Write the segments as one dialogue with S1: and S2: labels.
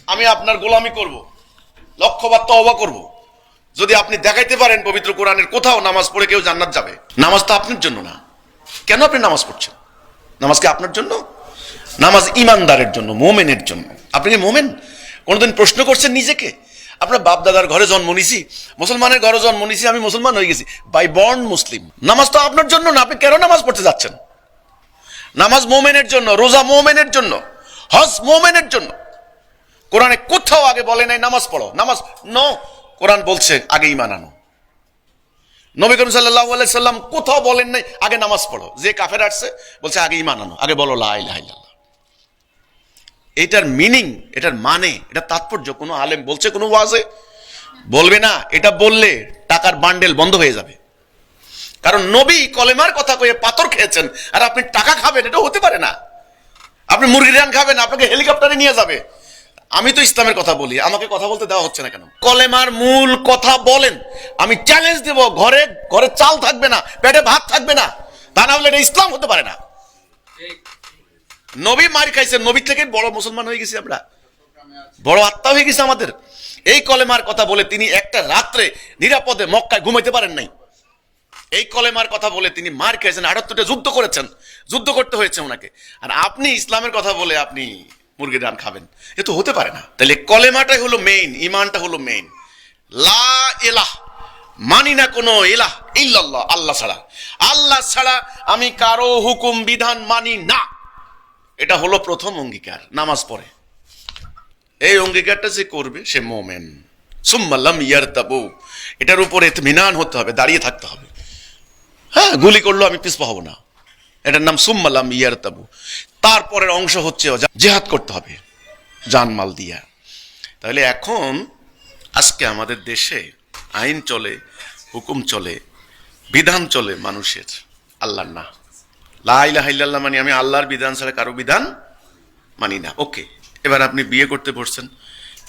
S1: আমি আপনার গোলামি করব, লক্ষ্যবার তওবা করব যদি আপনি দেখাইতে পারেন পবিত্র কোরআনের কোথাও নামাজ পড়ে কেউ জান্নাত যাবে। নামাজ তো আপনার জন্য না। কেন আপনি নামাজ পড়ছেন? নামাজ কি আপনার জন্য? নামাজ ইমানদারের জন্য, মোমেনের জন্য। আপনি কি মোমেন? কোনোদিন প্রশ্ন করছেন নিজেকে? আপনার বাপ দাদার ঘরে জন্ম নিছি, মুসলমানের ঘরে জন্ম নিছি, আমি মুসলমান হয়ে গেছি, বাই বর্ন মুসলিম। নামাজ তো আপনার জন্য না। আপনি কেন নামাজ পড়তে যাচ্ছেন? নামাজ মোমেনের জন্য, রোজা মোমেনের জন্য, হজ মোমেনের জন্য। কোরআনে কোথাও আগে বলে নাই নামাজ পড়ো, নামাজ নো। কোরআন বলছে আগে ঈমান আনো। নবী করিম সাল্লাল্লাহু আলাইহি সাল্লাম কোথাও বলেন নাই আগে নামাজ পড়ো। যে কাফের আসছে বলছে আগে ঈমান আনো, আগে বলো লা ইলাহা ইল্লাল্লাহ। এটার মিনিং, এটার মানে, এটা তাৎপর্য কোনো আলেম বলছে কোনো ওয়াজে? বলবে না। এটা বললে টাকার বান্ডেল বন্ধ হয়ে যাবে। কারণ নবী কলেমার কথা কয়ে পাথর খেয়েছেন, আর আপনি টাকা খাবেন, এটা হতে পারে না। আপনি মুরগির রান খাবেন, আপনাকে হেলিকপ্টারে নিয়ে যাবে। আমি তো ইসলামের কথা বলি, আমাকে কথা বলতে দেওয়া হচ্ছে না কেন? কলেমার মূল কথা বলেন। আমি চ্যালেঞ্জ দেব, ঘরে ঘরে চাল থাকবে না, পেটে ভাত থাকবে না, তা না হলে এটা ইসলাম হতে পারে না। নবী মার খাইছেন, নবী থেকে বড় মুসলমান হয়ে গেছি আমরা, বড় আত্মা হয়ে গেছে আমাদের। এই কলেমার কথা বলে তিনি একটা রাত্রে নিরাপদে মক্কায় ঘুমাইতে পারেন নাই। এই কলেমার কথা বলে তিনি মার খেয়েছেন, 78টা যুদ্ধ করেছেন, যুদ্ধ করতে হয়েছে ওনাকে। আর আপনি ইসলামের কথা বলে আপনি মুরগির রান খাবেন, এ তো হতে পারে না। তাহলে কলেমাটাই হলো মেইন, ইমানটা হলো মেইন। লা ইলাহ, মানি না কোনো ইলাহ ইল্লাল্লাহ, আল্লাহ ছাড়া। আল্লাহ ছাড়া আমি কারো হুকুম বিধান মানি না। এটা হলো প্রথম অঙ্গীকার নামাজ পড়ে। এই অঙ্গীকারটা যে করবে সে মোমেন। সুম্মা লাম ইয়ারতাবু, এটার উপরে ইতমিনান হতে হবে, দাঁড়িয়ে থাকতে হবে। হ্যাঁ, গুলি করলো আমি পিছপা হব না, এটার নাম সুম্মা লাম ইয়ারতাবু। তারপরের অংশ হচ্ছে জিহাদ করতে হবে জানমাল দিয়া। তাহলে এখন আজকে আমাদের দেশে আইন চলে, হুকুম চলে, বিধান চলে মানুষের, আল্লাহর না। লা ইলাহা ইল্লাল্লাহ মানে আমি আল্লাহর বিধান ছাড়া কারো বিধান মানি না। ওকে, এবার আপনি বিয়ে করতে বসছেন,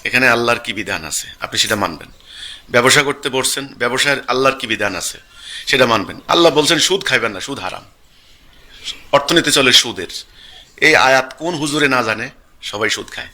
S1: এখানে আল্লাহর কি বিধান আছে আপনি সেটা মানবেন। ব্যবসা করতে বসছেন, ব্যবসার আল্লাহর কি বিধান আছে সেটা মানবেন। আল্লাহ বলছেন সুদ খাইবেন না, সুদ হারাম, অর্থনীতি চলে সুদের। এই আয়াত কোন হুজুরে না জানে? সবাই সুদ খায়।